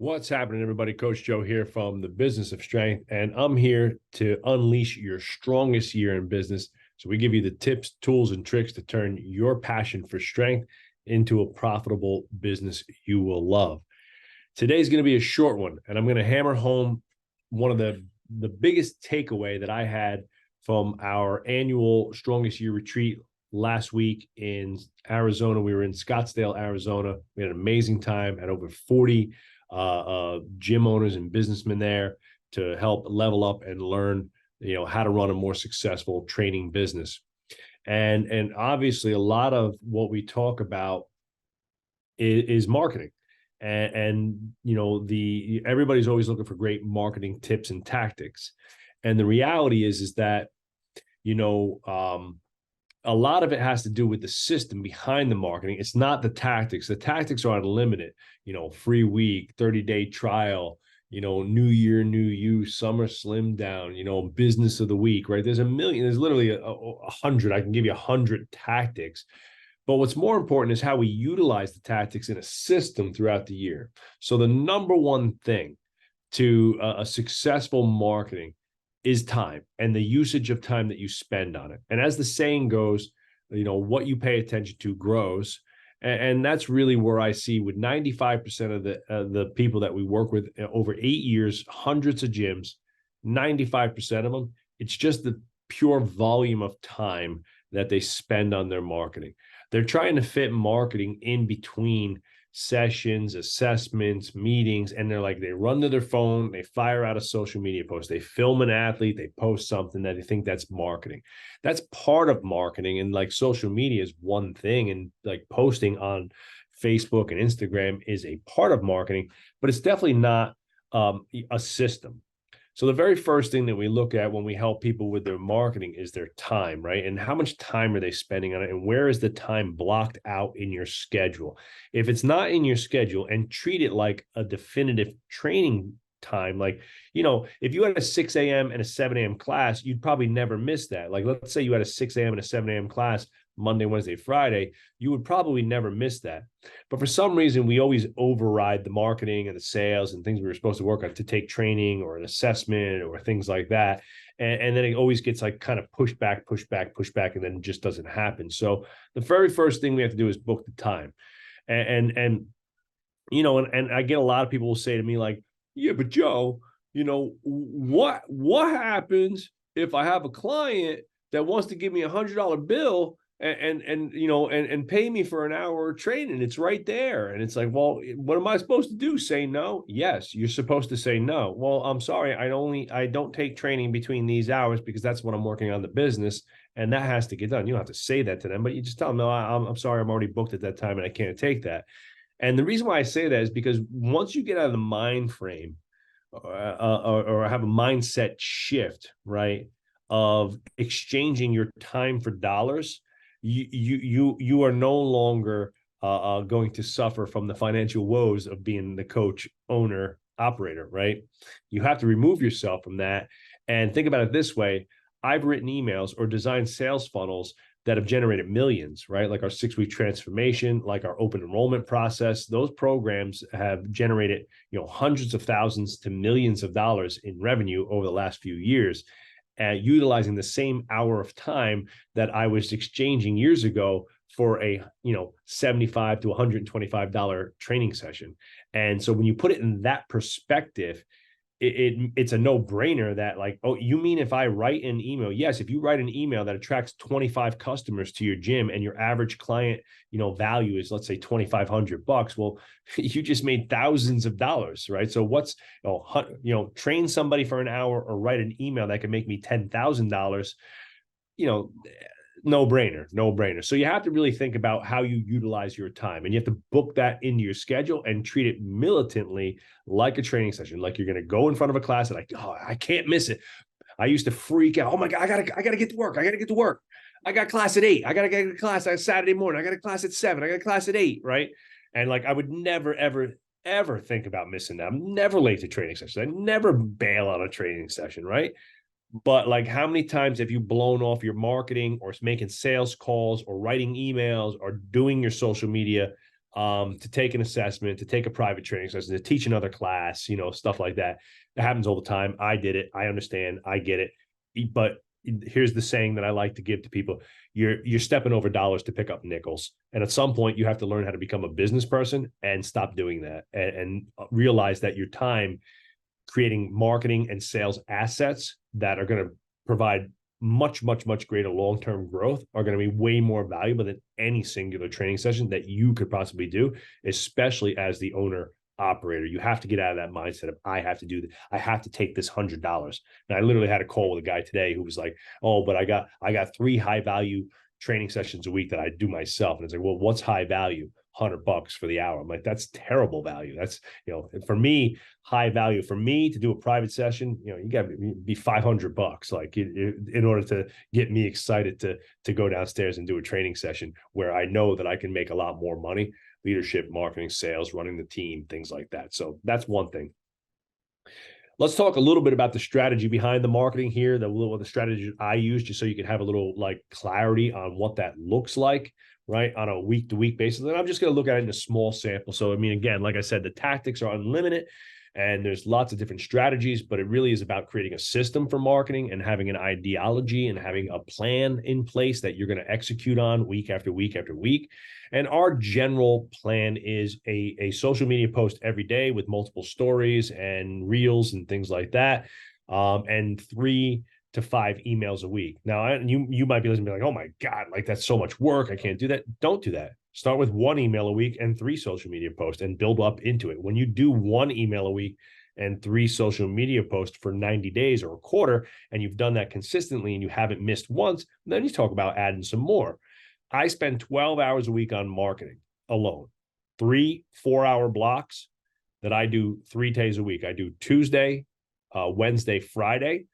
What's happening, everybody? Coach Joe here from the Business of Strength, and I'm here to unleash your strongest year in business. So we give you the tips, tools, and tricks to turn your passion for strength into a profitable business you will love. Today's going to be a short one, and I'm going to hammer home one of the biggest takeaway that I had from our annual Strongest Year retreat last week in Arizona. We were in Scottsdale, Arizona. We had an amazing time, had over 40 gym owners and businessmen there to help level up and learn, how to run a more successful training business. And obviously a lot of what we talk about is marketing. And everybody's always looking for great marketing tips and tactics. And the reality is that, a lot of it has to do with the system behind the marketing. It's not the tactics. The tactics are unlimited, free week, 30-day trial, new year, new you, summer slim down, business of the week, right? There's literally a 100. I can give you 100 tactics. But what's more important is how we utilize the tactics in a system throughout the year. So the number one thing to a successful marketing is time and the usage of time that you spend on it. And as the saying goes, what you pay attention to grows. And that's really where I see with 95% of the people that we work with over 8 years, hundreds of gyms, 95% of them, it's just the pure volume of time that they spend on their marketing. They're trying to fit marketing in between sessions, assessments, meetings, and they run to their phone, they fire out a social media post, they film an athlete, they post something that they think that's marketing. That's part of marketing, and social media is one thing, and posting on Facebook and Instagram is a part of marketing, but it's definitely not a system. So the very first thing that we look at when we help people with their marketing is their time, right? And how much time are they spending on it? And where is the time blocked out in your schedule? If it's not in your schedule, and treat it like a definitive training time, if you had a 6 a.m. and a 7 a.m. class, you'd probably never miss that. Let's say you had a 6 a.m. and a 7 a.m. class Monday, Wednesday, Friday, you would probably never miss that. But for some reason, we always override the marketing and the sales and things we were supposed to work on to take training or an assessment or things like that. And then it always gets kind of pushed back, and then it just doesn't happen. So the very first thing we have to do is book the time. And I get a lot of people will say to me yeah, but Joe, what happens if I have a client that wants to give me $100 bill and pay me for an hour of training? It's right there. And it's well, what am I supposed to do? Say no? Yes, you're supposed to say no. Well, I'm sorry. I don't take training between these hours because that's when I'm working on the business, and that has to get done. You don't have to say that to them, but you just tell them, no, I'm sorry. I'm already booked at that time and I can't take that. And the reason why I say that is because once you get out of the mind frame or have a mindset shift, right, of exchanging your time for dollars, you are no longer going to suffer from the financial woes of being the coach, owner, operator, right? You have to remove yourself from that and think about it this way. I've written emails or designed sales funnels that have generated millions, right? Like our 6-week transformation, like our open enrollment process. Those programs have generated, hundreds of thousands to millions of dollars in revenue over the last few years, utilizing the same hour of time that I was exchanging years ago for a, $75 to $125 training session. And so when you put it in that perspective, it's a no-brainer that oh, you mean if I write an email? Yes, if you write an email that attracts 25 customers to your gym and your average client, value is, let's say, $2,500. Well, you just made thousands of dollars, right? So what's, train somebody for an hour or write an email that can make me $10,000, no brainer. So you have to really think about how you utilize your time, and you have to book that into your schedule and treat it militantly like a training session. Like you're going to go in front of a class and I can't miss it. I used to freak out. Oh my God, I gotta get to work. I got class at 8. I gotta get to class on Saturday morning. I got a class at 7. I got a class at 8. Right. And I would never, ever think about missing that. I'm never late to training sessions. I never bail on a training session. Right. But how many times have you blown off your marketing or making sales calls or writing emails or doing your social media to take an assessment, to take a private training session, to teach another class, stuff like that. It happens all the time. I did it. I understand. I get it. But here's the saying that I like to give to people. You're stepping over dollars to pick up nickels. And at some point you have to learn how to become a business person and stop doing that, and realize that your time creating marketing and sales assets that are going to provide much, much, much greater long-term growth are going to be way more valuable than any singular training session that you could possibly do, especially as the owner operator. You have to get out of that mindset of, I have to do that. I have to take this $100. And I literally had a call with a guy today who was like, oh, but I got 3 high value training sessions a week that I do myself. And it's like, well, what's high value? $100 for the hour. I'm like, that's terrible value. That's, for me, high value for me to do a private session, you got to be $500, like in order to get me excited to go downstairs and do a training session where I know that I can make a lot more money, leadership, marketing, sales, running the team, things like that. So that's one thing. Let's talk a little bit about the strategy behind the marketing here, the strategy I use, just so you can have a little clarity on what that looks like, right, on a week-to-week basis. And I'm just going to look at it in a small sample. So, I mean, again, like I said, the tactics are unlimited and there's lots of different strategies, but it really is about creating a system for marketing and having an ideology and having a plan in place that you're going to execute on week after week after week. And our general plan is a social media post every day with multiple stories and reels and things like that, and 3 to 5 emails a week. Now, you might be listening and be like, oh my God, like that's so much work. I can't do that. Don't do that. Start with 1 email a week and 3 social media posts and build up into it. When you do 1 email a week and 3 social media posts for 90 days or a quarter, and you've done that consistently and you haven't missed once, then you talk about adding some more. I spend 12 hours a week on marketing alone, 3 4-hour blocks that I do 3 days a week. I do Tuesday, Wednesday, Friday.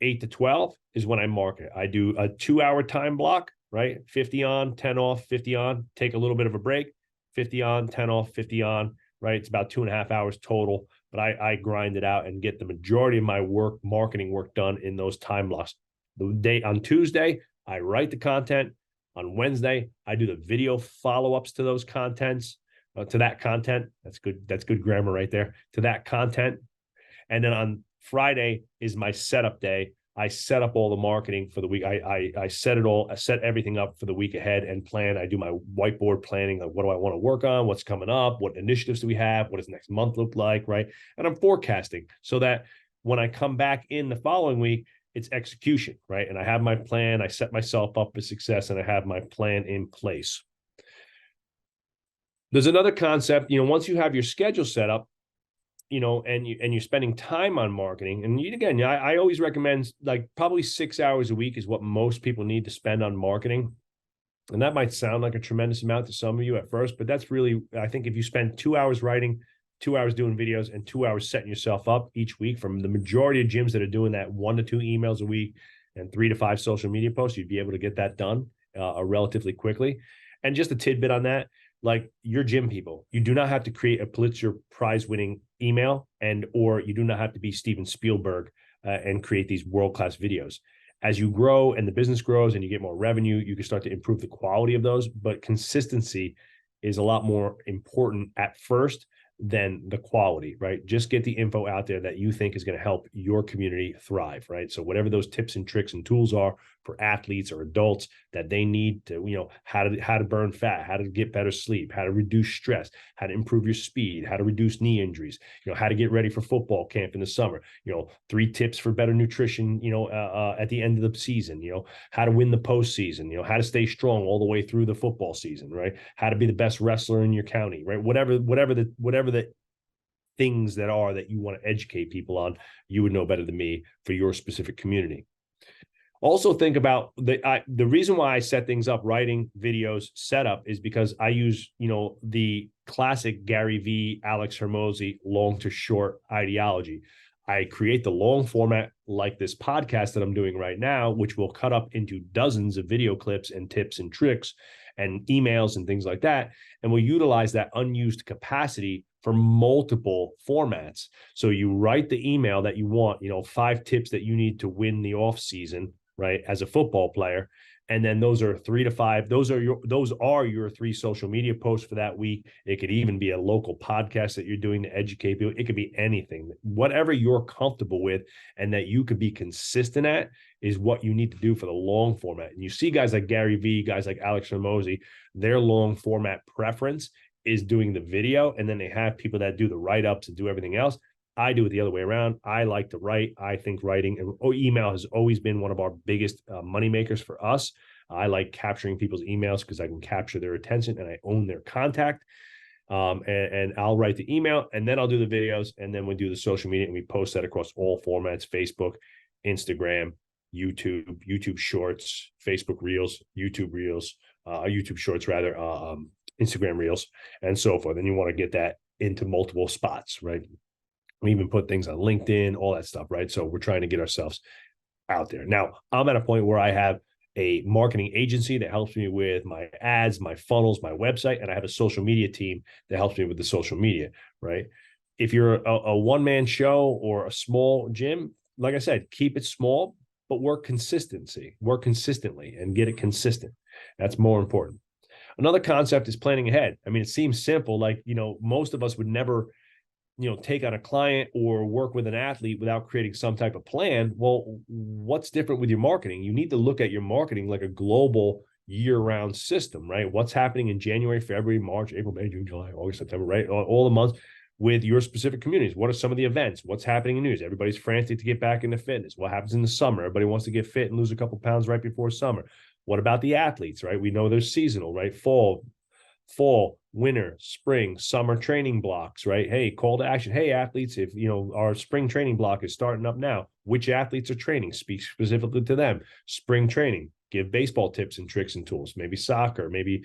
8 to 12 is when I market. I do a 2-hour time block, right? 50 on, 10 off, 50 on, take a little bit of a break, 50 on, 10 off, 50 on, right? It's about 2.5 hours total, but I grind it out and get the majority of my marketing work done in those time blocks. The day on Tuesday, I write the content. On Wednesday, I do the video follow-ups to those contents, to that content. That's good grammar right there, to that content. And then on Friday is my setup day. I set up all the marketing for the week. I set everything up for the week ahead and plan. I do my whiteboard planning of what do I want to work on, what's coming up, what initiatives do we have, what does next month look like, right? And I'm forecasting so that when I come back in the following week, it's execution, right? And I have my plan, I set myself up for success, and I have my plan in place. There's another concept, once you have your schedule set up, and you're spending time on marketing. And again, I always recommend probably 6 hours a week is what most people need to spend on marketing. And that might sound like a tremendous amount to some of you at first, but that's really, I think if you spend 2 hours writing, 2 hours doing videos, and 2 hours setting yourself up each week, from the majority of gyms that are doing that 1 to 2 emails a week and 3 to 5 social media posts, you'd be able to get that done relatively quickly. And just a tidbit on that, like your gym people, you do not have to create a Pulitzer Prize winning email or you do not have to be Steven Spielberg and create these world-class videos. As you grow and the business grows and you get more revenue, you can start to improve the quality of those, but consistency is a lot more important at first than the quality, right? Just get the info out there that you think is going to help your community thrive, right? So whatever those tips and tricks and tools are for athletes or adults that they need to, how to burn fat, how to get better sleep, how to reduce stress, how to improve your speed, how to reduce knee injuries, how to get ready for football camp in the summer, 3 tips for better nutrition, at the end of the season, how to win the postseason, how to stay strong all the way through the football season, right? How to be the best wrestler in your county, right? Whatever the things that you want to educate people on, you would know better than me for your specific community. Also think about the reason why I set things up, writing, videos, setup, is because I use, the classic Gary V, Alex Hormozi, long to short ideology. I create the long format like this podcast that I'm doing right now, which will cut up into dozens of video clips and tips and tricks and emails and things like that. And we'll utilize that unused capacity for multiple formats. So you write the email that you want, 5 tips that you need to win the off season, right, as a football player. And then those are 3 to 5. Those are your 3 social media posts for that week. It could even be a local podcast that you're doing to educate people. It could be anything, whatever you're comfortable with and that you could be consistent at is what you need to do for the long format. And you see guys like Gary Vee, guys like Alex Hormozi, their long format preference is doing the video. And then they have people that do the write-ups and do everything else. I do it the other way around. I like to write. I think writing and email has always been one of our biggest money makers for us. I like capturing people's emails because I can capture their attention and I own their contact. And I'll write the email and then I'll do the videos and then we do the social media and we post that across all formats: Facebook, Instagram, YouTube Shorts, Facebook Reels, YouTube Shorts rather, Instagram Reels, and so forth. And you want to get that into multiple spots, right? We even put things on LinkedIn, all that stuff, right? So we're trying to get ourselves out there. Now, I'm at a point where I have a marketing agency that helps me with my ads, my funnels, my website, and I have a social media team that helps me with the social media, right? If you're a one-man show or a small gym, like I said, keep it small, but work consistently and get it consistent. That's more important. Another concept is planning ahead. I mean, it seems simple, like, most of us would never take on a client or work with an athlete without creating some type of plan. Well, what's different with your marketing? You need to look at your marketing like a global year-round system, right? What's happening in January, February, March, April, May, June, July, August, September, right? All the months with your specific communities. What are some of the events? What's happening in news? Everybody's frantic to get back into fitness. What happens in the summer? Everybody wants to get fit and lose a couple pounds right before summer. What about the athletes, right? We know they're seasonal, right? Fall, winter, spring, summer training blocks, right? Hey, call to action. Hey, athletes, if our spring training block is starting up now, which athletes are training? Speak specifically to them. Spring training, give baseball tips and tricks and tools, maybe soccer, maybe,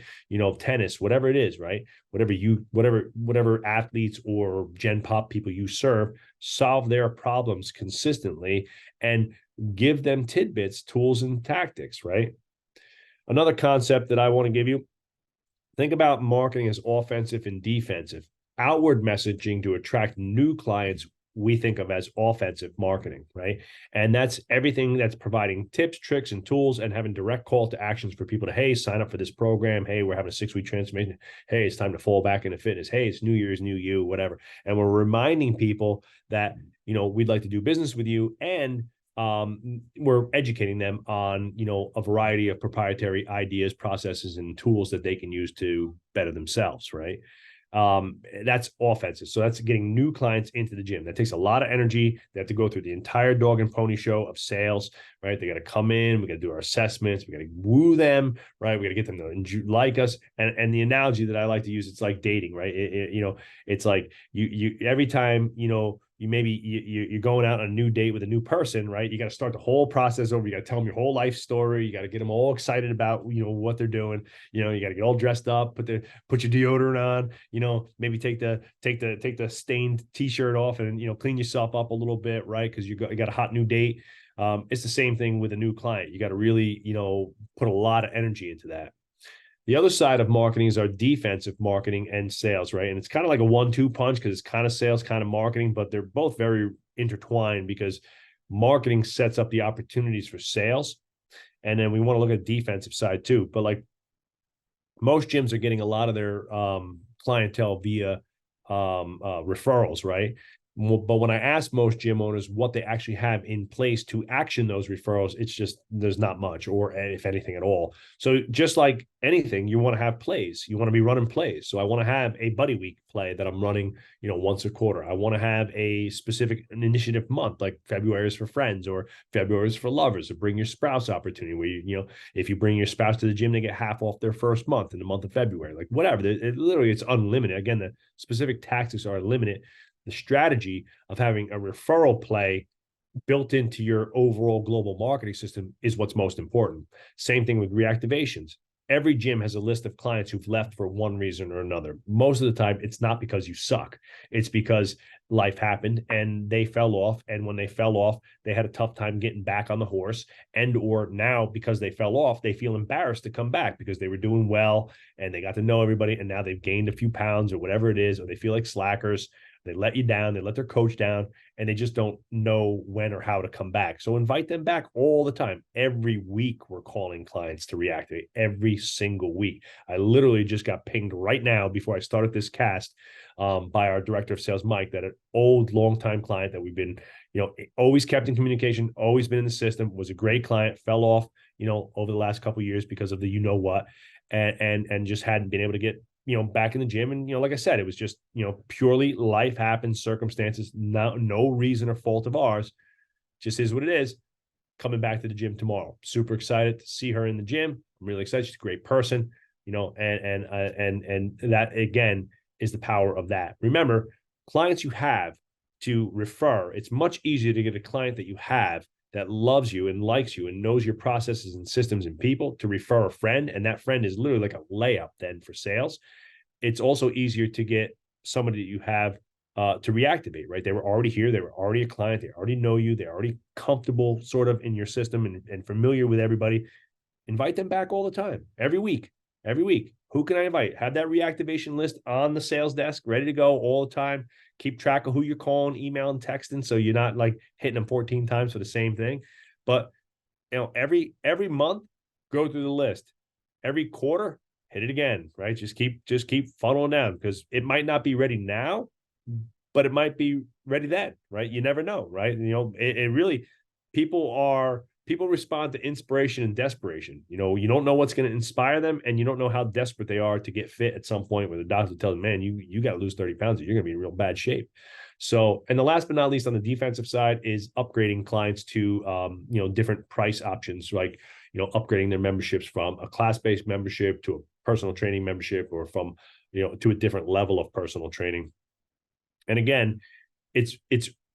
tennis, whatever it is, right? Whatever athletes or Gen Pop people you serve, solve their problems consistently and give them tidbits, tools, and tactics, right? Another concept that I want to give you, think about marketing as offensive and defensive. Outward messaging to attract new clients, we think of as offensive marketing, right? And that's everything that's providing tips, tricks, and tools and having direct call to actions for people to, hey, sign up for this program. Hey, we're having a 6-week transformation. Hey, it's time to fall back into fitness. Hey, it's New Year's, new you, whatever. And we're reminding people that, we'd like to do business with you, and we're educating them on, a variety of proprietary ideas, processes, and tools that they can use to better themselves, right? That's offensive. So that's getting new clients into the gym. That takes a lot of energy. They have to go through the entire dog and pony show of sales, right? They got to come in. We got to do our assessments. We got to woo them, right? We got to get them to like us. And the analogy that I like to use, it's like dating, right? It's like you every time, you're going out on a new date with a new person, right? You got to start the whole process over. You got to tell them your whole life story. You got to get them all excited about, what they're doing. You got to get all dressed up, put your deodorant on, maybe take the stained t-shirt off and, clean yourself up a little bit, right? Because you got a hot new date. It's the same thing with a new client. You got to really, put a lot of energy into that. The other side of marketing is our defensive marketing and sales, right? And it's kind of like a 1-2 punch because it's kind of sales, kind of marketing, but they're both very intertwined because marketing sets up the opportunities for sales. And then we want to look at the defensive side too. But like most gyms are getting a lot of their clientele via referrals, right? But when I ask most gym owners what they actually have in place to action those referrals, it's just there's not much, or if anything at all. So just like anything, you want to have plays. You want to be running plays. So I want to have a buddy week play that I'm running, once a quarter. I want to have a specific initiative month, like February is for friends or February is for lovers, or bring your spouse opportunity where if you bring your spouse to the gym, they get half off their first month in the month of February, like whatever. Literally, it's unlimited. Again, the specific tactics are limited. The strategy of having a referral play built into your overall global marketing system is what's most important. Same thing with reactivations. Every gym has a list of clients who've left for one reason or another. Most of the time, it's not because you suck. It's because life happened and they fell off. And when they fell off, they had a tough time getting back on the horse. And or now, because they fell off, they feel embarrassed to come back because they were doing well and they got to know everybody. And now they've gained a few pounds or whatever it is, or they feel like slackers. They let you down, they let their coach down, and they just don't know when or how to come back. So invite them back all the time. Every week, we're calling clients to reactivate every single week. I literally just got pinged right now before I started this cast by our director of sales, Mike, that an old, longtime client that we've been, always kept in communication, always been in the system, was a great client, fell off, over the last couple of years because of the and just hadn't been able to get back in the gym. And like I said, it was just purely life happens, circumstances, no reason or fault of ours, just is what it is. Coming back to the gym tomorrow, super excited to see her in the gym. I'm really excited. She's a great person, and that again is the power of that. Remember, clients you have to refer, it's much easier to get a client that you have that loves you and likes you and knows your processes and systems and people to refer a friend. And that friend is literally like a layup then for sales. It's also easier to get somebody that you have to reactivate, right? They were already here. They were already a client. They already know you. They're already comfortable sort of in your system and familiar with everybody. Invite them back all the time, every week. Who can I invite? Have that reactivation list on the sales desk, ready to go all the time. Keep track of who you're calling, emailing, texting, so you're not like hitting them 14 times for the same thing. But every month, go through the list. Every quarter, hit it again, right? Just keep funneling down, because it might not be ready now, but it might be ready then, right? You never know, right? It really, people respond to inspiration and desperation. You don't know what's going to inspire them, and you don't know how desperate they are to get fit at some point where the doctor tells them, man, you got to lose 30 pounds or you're going to be in real bad shape. So, and the last but not least on the defensive side is upgrading clients to, different price options, like, upgrading their memberships from a class-based membership to a personal training membership, or from, to a different level of personal training. And again, it's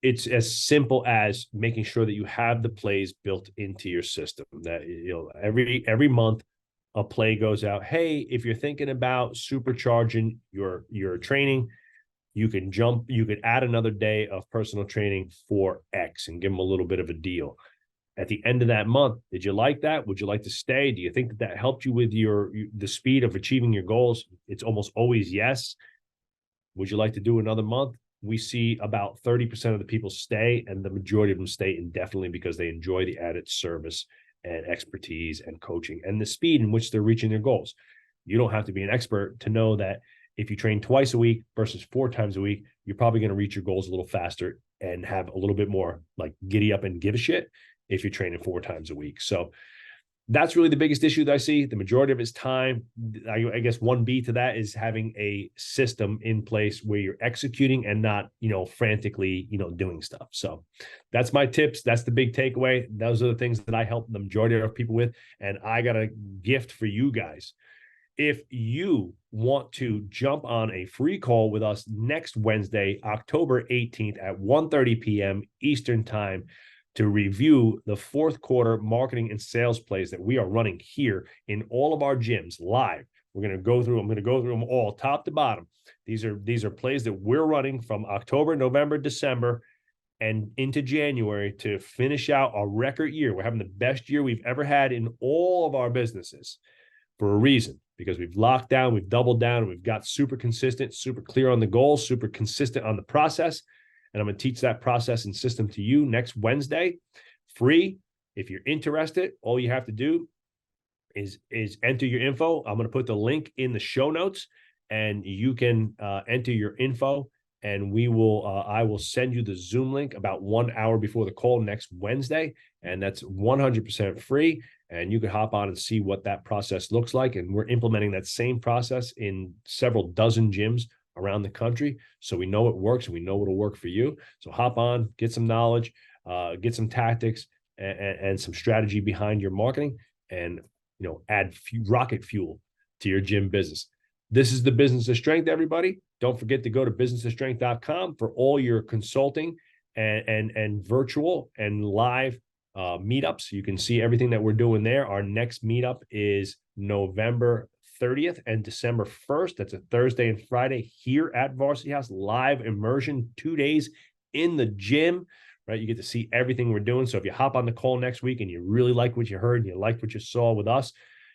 as simple as making sure that you have the plays built into your system, that every month a play goes out. Hey, if you're thinking about supercharging your training, you could add another day of personal training for X and give them a little bit of a deal. At the end of that month, did you like that? Would you like to stay? Do you think that helped you with the speed of achieving your goals? It's almost always yes. Would you like to do another month? We see about 30% of the people stay, and the majority of them stay indefinitely because they enjoy the added service and expertise and coaching and the speed in which they're reaching their goals. You don't have to be an expert to know that if you train twice a week versus 4 times a week, you're probably going to reach your goals a little faster and have a little bit more like giddy up and give a shit if you're training 4 times a week. So that's really the biggest issue that I see. The majority of his time, I guess 1B to that is having a system in place where you're executing and not, frantically, doing stuff. So that's my tips. That's the big takeaway. Those are the things that I help the majority of people with. And I got a gift for you guys. If you want to jump on a free call with us next Wednesday, October 18th at 1:30 p.m. Eastern time, to review the fourth quarter marketing and sales plays that we are running here in all of our gyms live. I'm going to go through them all top to bottom. These are plays that we're running from October, November, December, and into January to finish out a record year. We're having the best year we've ever had in all of our businesses for a reason, because we've locked down, we've doubled down, we've got super consistent, super clear on the goals, super consistent on the process. And I'm going to teach that process and system to you next Wednesday, free. If you're interested, all you have to do is enter your info. I'm going to put the link in the show notes, and you can enter your info, and I will send you the Zoom link about 1 hour before the call next Wednesday. And that's 100% free. And you can hop on and see what that process looks like. And we're implementing that same process in several dozen gyms around the country, so we know it works and we know it'll work for you. So hop on, get some knowledge, get some tactics and some strategy behind your marketing, and add rocket fuel to your gym business. This is the Business of Strength, everybody. Don't forget to go to businessofstrength.com for all your consulting and virtual and live meetups. You can see everything that we're doing there. Our next meetup is November 30th and December 1st. That's a Thursday and Friday here at Varsity House, live immersion, 2 days in the gym, right? You get to see everything we're doing. So if you hop on the call next week and you really like what you heard and you liked what you saw with us,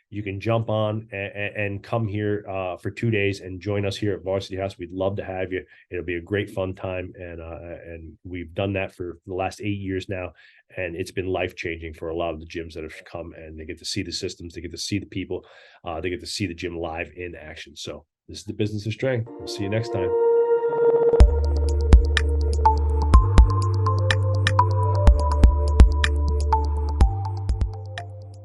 you can jump on and come here for 2 days and join us here at Varsity House. We'd love to have you. It'll be a great fun time, and we've done that for the last 8 years now, and it's been life-changing for a lot of the gyms that have come, and they get to see the systems, they get to see the people, they get to see the gym live in action. So this is the business of strength. We'll see you next time.